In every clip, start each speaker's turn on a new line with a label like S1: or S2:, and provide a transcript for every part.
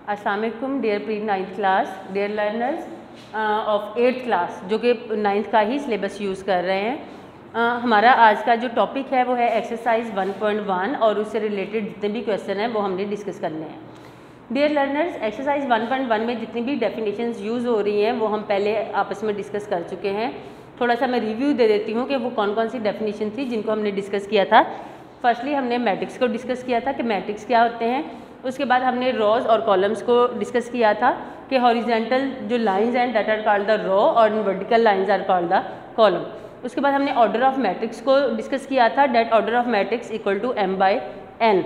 S1: अस्सलाम वालेकुम dear pre 9th class, dear learners of 8th class जो कि 9th का ही सिलेबस यूज़ कर रहे हैं। हमारा आज का जो टॉपिक है वो है एक्सरसाइज 1.1 और उससे रिलेटेड जितने भी क्वेश्चन हैं वो हमने डिस्कस करने हैं। डियर लर्नर्स, एक्सरसाइज 1.1 में जितनी भी डेफिनेशंस यूज़ हो रही हैं वो हम पहले आपस में डिस्कस कर चुके हैं। थोड़ा सा मैं रिव्यू दे देती हूँ कि वो कौन कौन सी डेफिनेशन थी जिनको हमने डिस्कस किया था। फर्स्टली हमने मैट्रिक्स को डिस्कस किया था कि मैट्रिक्स क्या होते हैं। उसके बाद हमने रोज और कॉलम्स को डिस्कस किया था कि हॉरिजेंटल जो लाइंस हैं that are called the row और vertical lines are called the column. उसके बाद हमने ऑर्डर ऑफ मैट्रिक्स को डिस्कस किया था, that order of matrix equal to m/n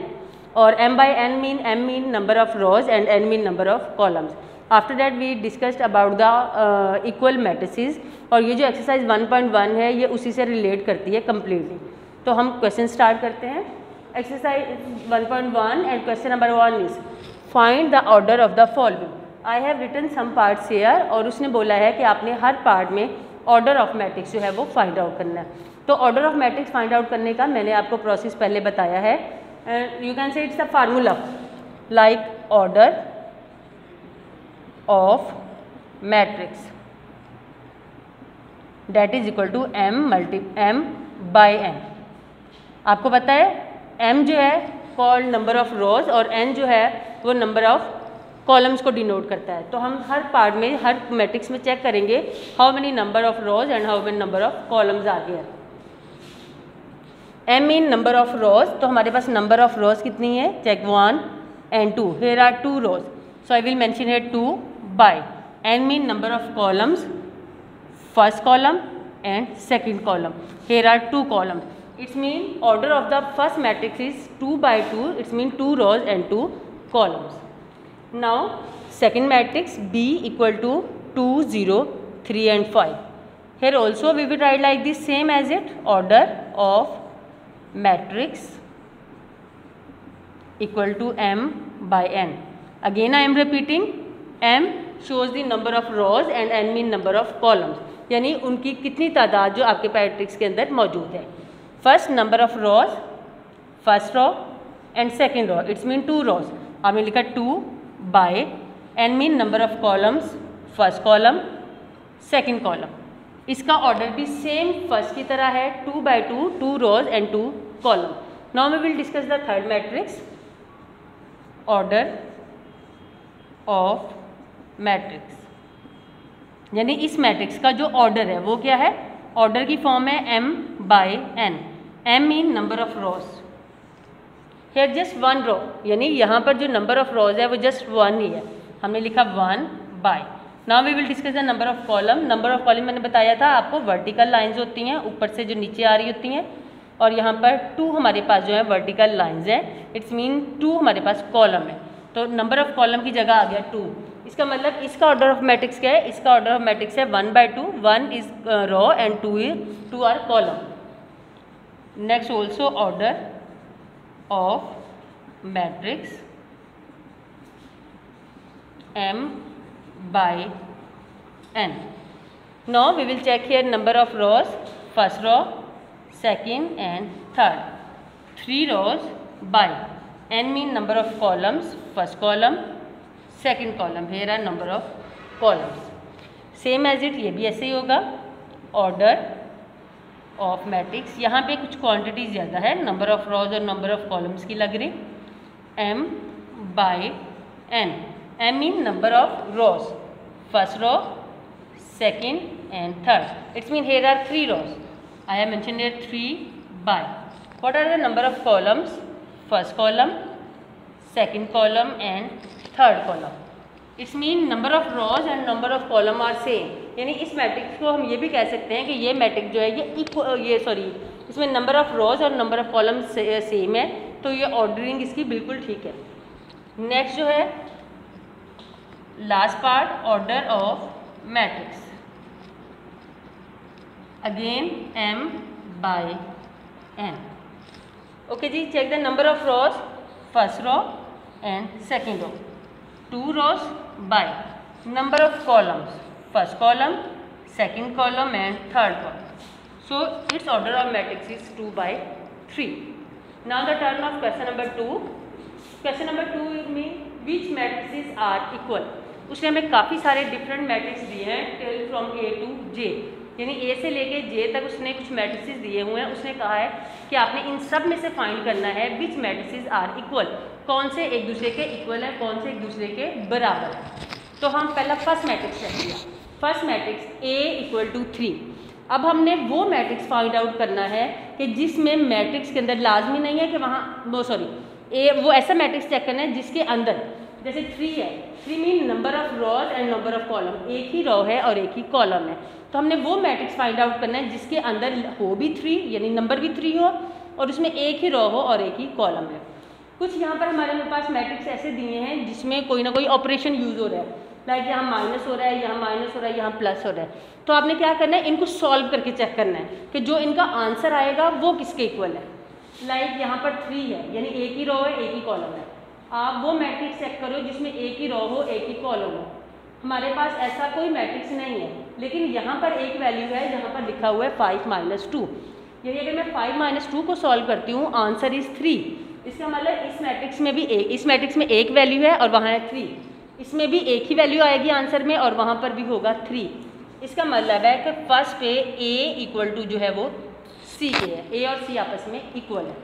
S1: और m/n mean number of rows and n mean number of columns. After that we discussed about the equal matrices और ये जो एक्सरसाइज 1.1 है ये उसी से रिलेट करती है कम्प्लीटली। तो हम क्वेश्चन स्टार्ट करते हैं। Exercise 1.1 and question number 1 is find the order of the following. I have written some parts here और उसने बोला है कि आपने हर पार्ट में ऑर्डर ऑफ मैट्रिक्स जो है वो फाइंड आउट करना है। तो order of matrix find out करने का मैंने आपको प्रोसेस पहले बताया है। You can say it's a formula like order of matrix that is equal to m/n। आपको पता है m जो है कॉल्ड नंबर ऑफ रोज और n जो है वो नंबर ऑफ कॉलम्स को डिनोट करता है। तो हम हर पार्ट में हर मैट्रिक्स में चेक करेंगे how many number of rows and how many number of columns आ गया। m mean number of rows, तो हमारे पास नंबर ऑफ रोज कितनी है, check 1 and 2। here are 2 rows, so I will mention here 2 by n mean number of columns, first column and second column, here are 2 columns. It's mean order of the first matrix is 2 by 2, it's mean 2 rows and 2 columns. Now second matrix B equal to 2 0 3 and 5. Here also we will write like this same as it, order of matrix equal to m/n. Again I am repeating, m shows the number of rows and n mean number of columns, यानी उनकी कितनी तादाद जो आपके matrix के अंदर मौजूद है। First number of rows, first row and second row, it's mean 2 rows. आपने लिखा 2 by n mean number of columns, first column second column. इसका ऑर्डर भी सेम फर्स्ट की तरह है, 2 by 2, 2 rows and 2 column. Now we will discuss the third matrix, order of matrix, यानी इस matrix का जो ऑर्डर है वो क्या है, ऑर्डर की फॉर्म है m/n। m mean number of rose, here just 1 रो, यानी यहाँ पर जो नंबर ऑफ रोज है वो जस्ट 1 ही है, हमने लिखा 1 by. Now we will discuss the number of column. Number of column मैंने बताया था आपको, वर्टिकल लाइंस होती हैं ऊपर से जो नीचे आ रही होती हैं, और यहाँ पर 2 हमारे पास जो है वर्टिकल लाइंस है, इट्स मीन 2 हमारे पास कॉलम है। तो नंबर ऑफ कॉलम की जगह आ गया 2। इसका मतलब इसका ऑर्डर ऑफ मैट्रिक्स क्या है, इसका ऑर्डर ऑफ मैट्रिक्स है 1 by 2, 1 is row and 2 are column. Next also order of matrix m/n। Now we will check here number of rows, first row second and third, 3 rows by n mean number of columns, first column second column, here are number of columns. Same as it ये भी ऐसे ही होगा, order of matrix. यहाँ पे कुछ quantity ज़्यादा है, number of रोज और नंबर ऑफ कॉलम्स की लग रही, m/n। m mean number of rows, first row second and third, it's mean here are 3 rows, I have mentioned here 3 by. What are the number of columns? First column, second column and third column. It's mean number of rows and number of column are same. यानी इस matrix को हम ये भी कह सकते हैं कि ये मैट्रिक्स जो है ये इसमें नंबर ऑफ रोज और नंबर ऑफ कॉलम सेम है, तो ये ऑर्डरिंग इसकी बिल्कुल ठीक है। नेक्स्ट जो है last part, order of matrix, again m/n। Okay जी, check the number of rows, first row and second row, 2 rows by number of columns, first column, second column and third column. So its order of matrix is 2 by 3. Now the turn of question number 2. Question number 2 means which matrices are equal. उसने हमें काफ़ी सारे different matrix दिए हैं till from A to J, यानी A से लेके जे तक उसने कुछ मैट्रिसेस दिए हुए हैं। उसने कहा है कि आपने इन सब में से फाइंड करना है विच मैट्रिसेस आर इक्वल, कौन से एक दूसरे के इक्वल है, कौन से एक दूसरे के बराबर है। तो हम पहला फर्स्ट मैट्रिक्स चेक किया, first matrix A equal to 3। अब हमने वो मैट्रिक्स फाइंड आउट करना है कि जिसमें मैट्रिक्स के अंदर लाजमी नहीं है कि वहाँ वो ऐसा मैट्रिक्स चेक करना है जिसके अंदर जैसे 3 है, 3 mean number of rows and number of column, एक ही रो है और एक ही कॉलम है। तो हमने वो मैट्रिक्स फाइंड आउट करना है जिसके अंदर हो भी 3 यानी नंबर भी 3 हो और उसमें एक ही रो हो और एक ही कॉलम है। कुछ यहाँ पर हमारे पास मैट्रिक्स ऐसे दिए हैं जिसमें कोई ना कोई ऑपरेशन यूज़ हो रहा है, लाइक यहाँ माइनस हो रहा है, यहाँ माइनस हो रहा है, यहाँ प्लस हो रहा है। तो आपने क्या करना है, इनको सॉल्व करके चेक करना है कि जो इनका आंसर आएगा वो किसके इक्वल है। लाइक यहाँ पर 3 है यानी एक ही रो है एक ही कॉलम है। आप वो मैट्रिक्स चेक करो जिसमें एक ही रो हो एक ही कॉलम हो। हमारे पास ऐसा कोई मैट्रिक्स नहीं है, लेकिन यहाँ पर एक वैल्यू है जहाँ पर लिखा हुआ है 5 - 2, यानी अगर मैं 5 - 2 को सॉल्व करती हूँ आंसर इज़ 3। इसका मतलब इस मैट्रिक्स में एक वैल्यू है और वहाँ है 3, इसमें भी एक ही वैल्यू आएगी आंसर में और वहाँ पर भी होगा 3। इसका मतलब है कि फर्स्ट पे ए इक्वल टू जो है वो सी के है, ए और सी आपस में इक्वल है।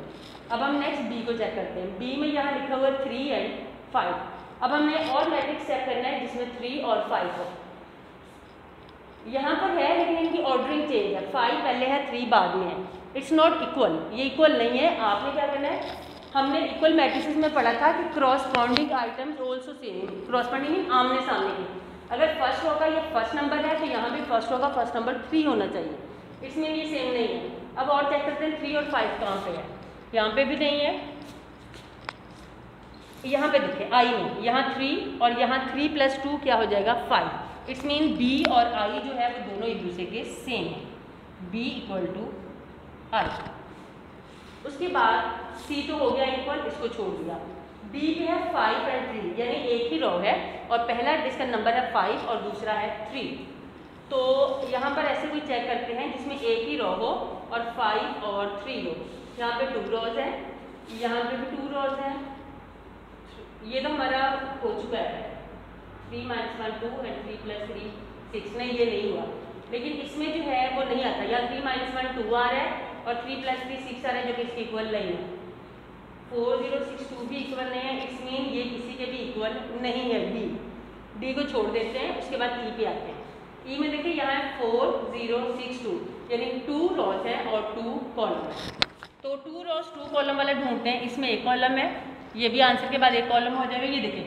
S1: अब हम नेक्स्ट बी को चेक करते हैं। बी में यहाँ लिखा हुआ है 3 एंड 5। अब हमने और मैट्रिक्स चेक करना है जिसमें 3 और 5 हो। यहाँ पर है लेकिन इनकी ऑर्डरिंग चेंज है, 5 पहले है 3 बाद में है। इट्स नॉट इक्वल, ये इक्वल नहीं है। आपने क्या करना है, हमने इक्वल मैट्रिसेस में पढ़ा था कि corresponding items also same, corresponding आमने सामने की। अगर फर्स्ट रो का ये फर्स्ट नंबर है तो यहाँ भी फर्स्ट रो का फर्स्ट नंबर 3 होना चाहिए, इसमें ये सेम नहीं है। अब और चेक करते हैं 3 और 5 कहाँ पे है, यहाँ पे भी नहीं है। यहाँ पे देखिए आई में यहाँ 3 और यहाँ 3 + 2 क्या हो जाएगा 5। इट्स मीन बी और आई जो है वो दोनों एक दूसरे के सेम है, बी इक्वल टू आई। उसके बाद सी तो हो गया इक्वल, इसको छोड़ दिया। डी पे है 5 एंड 3 यानी एक ही रो है और पहला इसका नंबर है 5 और दूसरा है 3। तो यहाँ पर ऐसे कोई चेक करते हैं जिसमें एक ही रो हो और 5 और 3 हो। यहाँ पे 2 रोज है, यहाँ पे भी 2 रोज है। ये तो हमारा हो चुका है 3 - 1 2 एंड 3 + 3 6। नहीं ये नहीं हुआ, लेकिन इसमें जो है वो नहीं आता। या 3 - 1 2 आ रहा है और 3 + 3 6 आ रहा है जो कि इसके इक्वल नहीं है। 4 0 6 2 भी इक्वल नहीं है, इट्स मीन ये किसी के भी इक्वल नहीं है। डी को छोड़ देते हैं, उसके बाद ई पे आते हैं। ई में देखिए यहाँ है 4 0 6 2 यानी 2 रोज है और 2 कॉलम है। तो 2 रोज 2 कॉलम वाला ढूंढते हैं। इसमें एक कॉलम है, ये भी आंसर के बाद एक कॉलम हो जाएगा। ये देखिए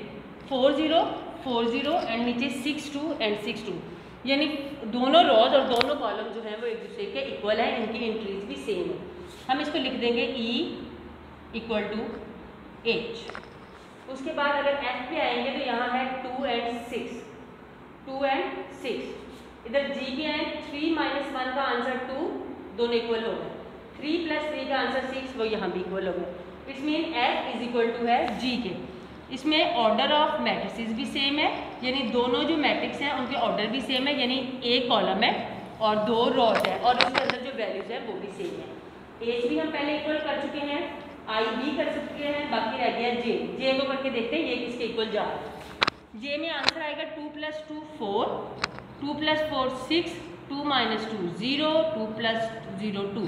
S1: 4 0 4 0 एंड नीचे 6 2 एंड 6 2 यानी दोनों रोज और दोनों कॉलम जो हैं वो एक दूसरे के इक्वल है, इनकी एंट्रीज भी सेम है। हम इसको लिख देंगे ई इक्वल टू एच। उसके बाद अगर एफ पे आएंगे तो यहाँ है 2 एंड 6 2 एंड 6। इधर जी पे आए 3 - 1 का आंसर 2, दोनों इक्वल हो गए। 3 + 3 का आंसर 6, वो यहाँ भी इक्वल हो गए। It's mean F is equal to है जी के। इसमें ऑर्डर ऑफ मैट्रिसेस भी सेम है, यानी दोनों जो मैट्रिक्स हैं उनके ऑर्डर भी सेम है, यानी एक कॉलम है और 2 रोज है और उसके अंदर जो वैल्यूज है वो भी सेम है। एच भी हम पहले इक्वल कर चुके हैं, आई भी कर चुके हैं, बाकी रह गया जे। जे को करके देखते हैं ये किसके इक्वल जा रहा है। जे में आंसर आएगा 2 + 2 4 2 + 4 6 2 - 2 0 2 + 0 2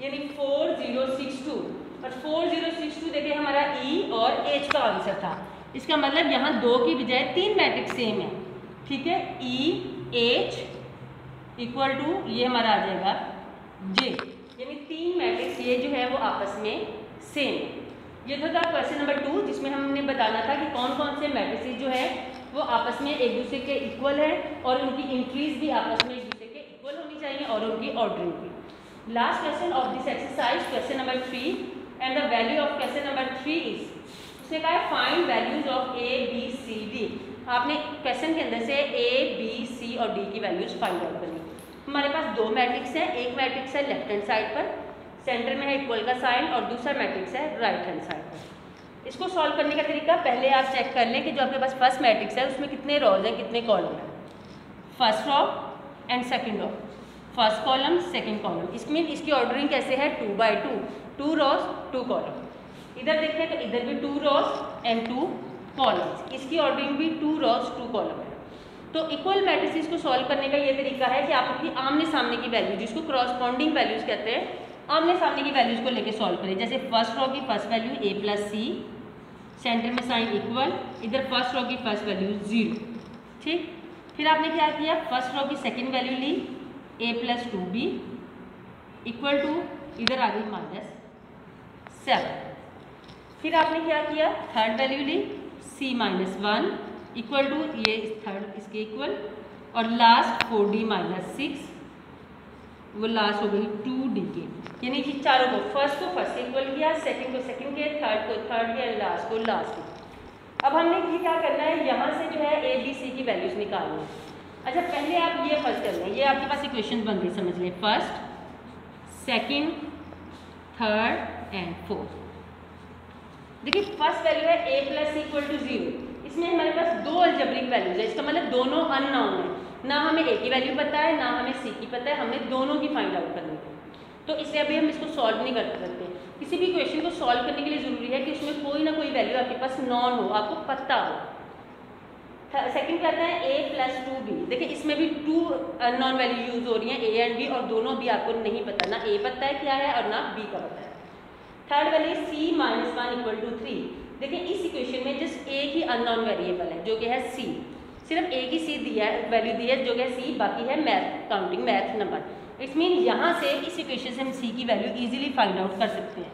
S1: यानी 4 0 6 2 और 4 0 6 2 देखिए हमारा ई और एच का आंसर था। इसका मतलब यहाँ 2 की बजाय 3 मैट्रिक्स सेम है, ठीक है। ई एच इक्वल टू ये हमारा आ जाएगा जे, यानी 3 मैट्रिक्स ये जो है वो आपस में सेम। ये था क्वेश्चन नंबर 2 जिसमें हमने बताना था कि कौन कौन से मैट्रिसेस जो है वो आपस में एक दूसरे के इक्वल है और उनकी इंक्रीज भी आपस में एक दूसरे के इक्वल होनी चाहिए और उनकी ऑर्डरिंग भी। Last question of this exercise question number 3 and the value of question number 3 is, उसने कहा है find values of A B C D. आपने क्वेश्चन के अंदर से ए बी सी और डी की वैल्यूज फाइंड आउट करनी। हमारे पास 2 मैट्रिक्स हैं, एक मैट्रिक्स है लेफ्ट हैंड साइड पर, सेंटर में है इक्वल का साइन, और दूसरा मैट्रिक्स है राइट हैंड साइड पर। इसको सॉल्व करने का तरीका पहले आप चेक कर लें कि जो आपके पास फर्स्ट मैट्रिक्स है उसमें कितने रोज हैं कितने कॉलम हैं। First row and second row, first column second column. इसमें इसकी ऑर्डरिंग कैसे है 2 × 2 2 रोज 2 कॉलम। इधर देखें तो इधर भी 2 रोज एंड 2 कॉलम्स, इसकी ऑर्डरिंग भी 2 रॉज 2 कॉलम है। तो इक्वल मैट्रिसेस को सॉल्व करने का ये तरीका है कि आप अपनी आमने सामने की वैल्यू, जिसको क्रॉसपॉन्डिंग वैल्यूज कहते हैं, आमने सामने की वैल्यूज को लेके सॉल्व करें। जैसे फर्स्ट रो की first value a plus C, centre में साइन इक्वल, इधर फर्स्ट रो की फर्स्ट वैल्यू 0, ठीक। फिर आपने क्या किया, फर्स्ट रो की सेकंड वैल्यू ली a plus 2b equal to, इधर आ गई -7। फिर आपने क्या किया, थर्ड वैल्यू ली c माइनस 1 इक्वल टू, ये थर्ड इसके इक्वल, और लास्ट 4d माइनस 6, वो लास्ट हो गई 2d के, यानी कि चारों को फर्स्ट को फर्स्ट से इक्वल किया, सेकंड को सेकंड के, थर्ड को थर्ड के, लास्ट को लास्ट के। अब हमने ये क्या करना है, यहाँ से जो है a b c की वैल्यूज निकालनी है। अच्छा, पहले आप ये फर्स्ट करना है, ये आपके पास इक्वेशन बन गई, समझ लें, first, second, third and fourth. देखिए फर्स्ट वैल्यू है a plus C equal to 0, इसमें हमारे पास 2 अलजेब्रिक वैल्यूज है, इसका मतलब दोनों अननोन है, ना हमें a की वैल्यू पता है ना हमें c की पता है, हमें दोनों की फाइंड आउट करनी है। तो इसलिए अभी हम इसको सॉल्व नहीं कर सकते। किसी भी क्वेश्चन को सॉल्व करने के लिए ज़रूरी है कि उसमें कोई ना कोई वैल्यू आपके पास नॉन हो, आपको पता हो। सेकंड करना है a प्लस 2b, देखिए इसमें भी 2 अननोन वैल्यू यूज हो रही हैं, a एंड b, और दोनों भी आपको नहीं पता, ना a पता है क्या है और ना b का पता है। Third value c minus 1 equal to 3, देखिए इस इक्वेशन में जस्ट एक ही अननोन वेरिएबल है जो कि है c, सिर्फ एक ही c दिया है, वैल्यू दी है जो कि है c, बाकी है math, counting math number. It's mean यहाँ से इस इक्वेशन से हम c की वैल्यू इजीली फाइंड आउट कर सकते हैं।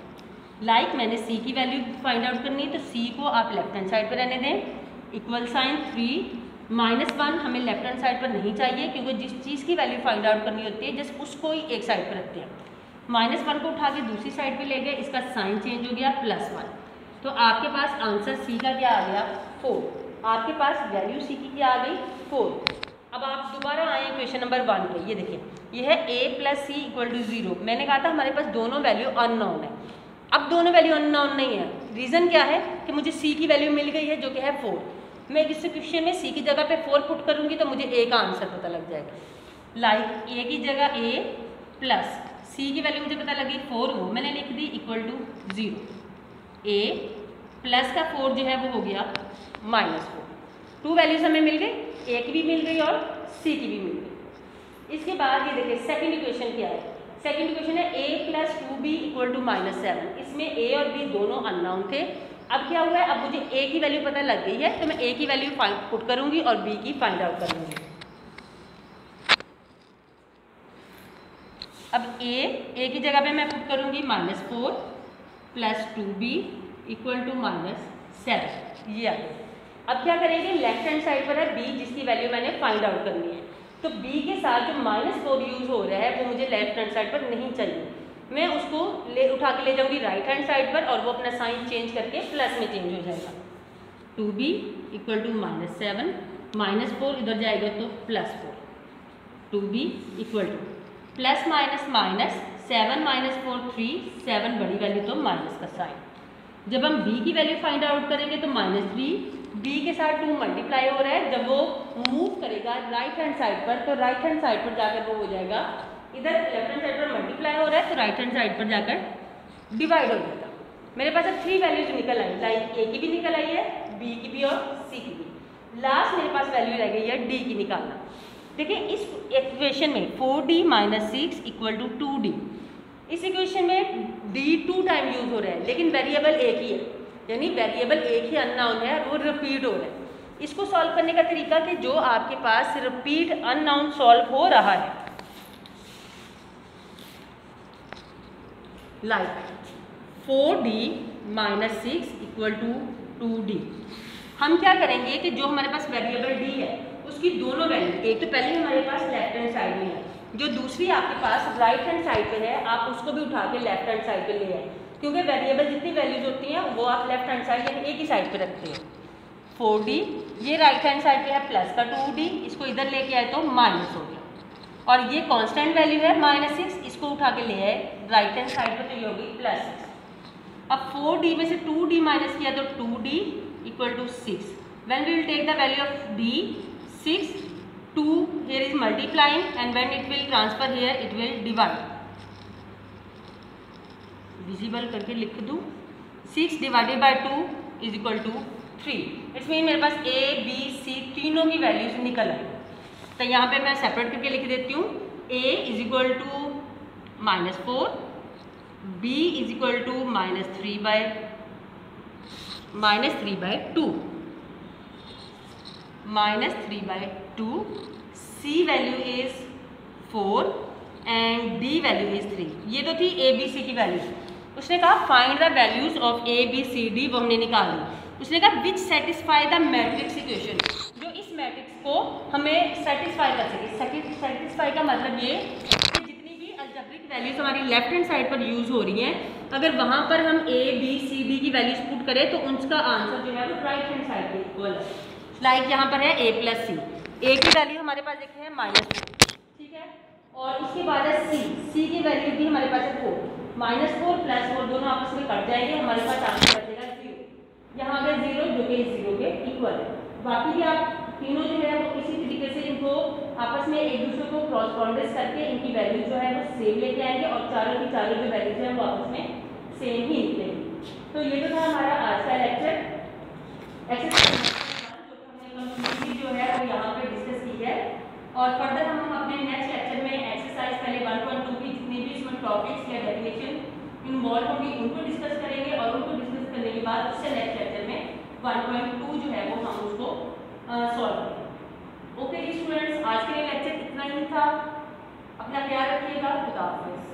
S1: लाइक मैंने c की वैल्यू फाइंड आउट करनी है, तो c को आप लेफ्ट हैंड साइड पर रहने दें, इक्वल साइन 3 माइनस 1 हमें लेफ्ट हैंड साइड पर नहीं चाहिए, क्योंकि जिस चीज़ की वैल्यू फाइंड आउट करनी होती है जस्ट उसको ही एक साइड पर रखते हैं। -1 को उठा के दूसरी साइड पे ले गए, इसका साइन चेंज हो गया +1, तो आपके पास आंसर c का क्या आ गया 4, आपके पास वैल्यू c की क्या आ गई 4। अब आप दोबारा आए क्वेश्चन नंबर 1 पे, ये देखिए ये है a plus C equal to 0, मैंने कहा था हमारे पास दोनों वैल्यू अननोन है। अब दोनों वैल्यू अननोन नहीं है, रीज़न क्या है कि मुझे c की वैल्यू मिल गई है जो कि है 4, मैं इस क्वेश्चन में c की जगह पे 4 पुट करूँगी तो मुझे a का आंसर पता लग जाएगा। लाइक a की जगह a प्लस c की वैल्यू मुझे पता लगी 4 हो, मैंने लिख दी इक्वल टू 0, a प्लस का 4 जो है वो हो गया -4। 2 वैल्यूज हमें मिल गई, a की भी मिल गई और c की भी मिल गई। इसके बाद ये देखिए सेकंड इक्वेशन क्या है, सेकंड इक्वेशन है a plus 2b equal to -7, इसमें a और b दोनों अननोन थे। अब क्या हुआ है, अब मुझे a की वैल्यू पता लग गई है तो मैं a की वैल्यू पुट करूँगी और b की फाइंड आउट करूँगी। अब a की जगह पे मैं पुट करूँगी -4 प्लस 2b इक्वल टू -7, ये आ गया। अब क्या करेंगे, लेफ्ट हैंड साइड पर है b जिसकी वैल्यू मैंने फाइंड आउट करनी है, तो b के साथ जो -4 यूज़ हो रहा है वो मुझे लेफ्ट हैंड साइड पर नहीं चाहिए, मैं उसको उठा के ले जाऊँगी राइट हैंड साइड पर और वो अपना साइन चेंज करके प्लस में चेंज हो जाएगा। 2b इक्वल टू -7, -4 इधर जाएगा तो +4, 2b equal two plus minus minus 7 - 4 3, 7 बड़ी वैल्यू तो माइनस का साइन। जब हम b की वैल्यू फाइंड आउट करेंगे तो -3, b के साथ 2 मल्टीप्लाई हो रहा है, जब वो मूव करेगा राइट हैंड साइड पर तो राइट हैंड साइड पर जाकर वो हो जाएगा, इधर लेफ्ट हैंड साइड पर मल्टीप्लाई हो रहा है तो राइट हैंड साइड पर जाकर डिवाइड हो जाएगा। मेरे पास अब 3 वैल्यूज निकल आई, लाइक a की भी निकल आई है, b की भी और c की भी। लास्ट मेरे पास वैल्यू रह गई है d की निकालना। देखिए इस इक्वेशन में 4d - 6 इक्वल टू 2d, इस इक्वेशन में d 2 टाइम यूज हो रहा है लेकिन वेरिएबल एक ही है, यानी वेरिएबल एक ही अननोन है और वो रिपीट हो रहा है। इसको सॉल्व करने का तरीका कि जो आपके पास रिपीट अननोन सॉल्व हो रहा है, like 4d - 6 equal to 2d, हम क्या करेंगे कि जो हमारे पास वेरिएबल d है उसकी दोनों वैल्यू, एक तो पहले हमारे पास लेफ्ट हैंड साइड में है, जो दूसरी आपके पास राइट हैंड साइड पे है आप उसको भी उठा के लेफ्ट हैंड साइड पे ले आए, क्योंकि वेरिएबल जितनी वैल्यूज होती हैं वो आप लेफ्ट हैंड साइड यानी एक ही साइड पे रखते हैं। 4d ये राइट हैंड साइड पे है प्लस का 2d, इसको इधर लेके आए तो माइनस हो गया, और ये कांस्टेंट वैल्यू है -6, इसको उठा के ले आए राइट हैंड साइड पे तो ये होगी +6। अब 4d में से 2d माइनस किया तो 2d equal to 6, when we will take the value of d 6, 2 here is multiplying and when it will transfer here it will divide, divisible करके लिख दूँ, 6 divided by 2 is equal to 3, it's mean मेरे पास ए B सी तीनों की values निकल आई। तो यहाँ पे मैं सेपरेट करके लिख देती हूँ, a is equal to -4, b is equal to -3/2, c value is 4 and d value is 3। ये तो थी a b c की वैल्यूज। उसने कहा find the values of a b c d, वो हमने निकाली। उसने कहा which satisfy the matrix equation, जो इस मैट्रिक्स को हमें सेटिस्फाई कर सके। सेटिस्फाई का मतलब ये कि जितनी भी अलजेब्रिक वैल्यूज हमारी लेफ्ट हैंड साइड पर यूज हो रही हैं, अगर वहाँ पर हम a b c d की वैल्यूज पुट करें तो उसका आंसर जो है वो राइट हैंड साइड पे इक्वल है। लाइक यहाँ पर है a + c, a की वैल्यू हमारे पास देखिए है -4, ठीक है, और उसके बाद है c की वैल्यू भी हमारे पास है 4, -4 + 4 दोनों आपस में कट जाएंगे, हमारे पास आंसर बचेगा 0। यहाँ पे 0 जो कि 0 के इक्वल है। बाकी भी आप तीनों जो है वो इसी तरीके से इनको आपस में एक दूसरे को क्रॉसकॉर्डिनेट करके इनकी वैल्यू जो है वो सेम लेके आएंगे और चारों की चारों जो वैल्यूज है वो आपस में सेम ही निकलेंगी। तो ये तो था हमारा आज का लेक्चर, एक्सरसाइज जो है वो यहाँ पे डिस्कस की है। और फर्दर हम अपने नेक्स्ट लेक्चर में एक्सरसाइज पहले 1.2 की जितने भी इसमें टॉपिक्स या डेफिनेशन इन्वॉल्व होंगी उनको डिस्कस करेंगे, और उनको डिस्कस करने के बाद उससे नेक्स्ट लेक्चर में 1.2 जो है वो हम उसको सॉल्व करेंगे। ओके जी स्टूडेंट्स, आज के लिए लेक्चर इतना ही था। अपना ख्याल रखिएगा। खुदा हाफिज़।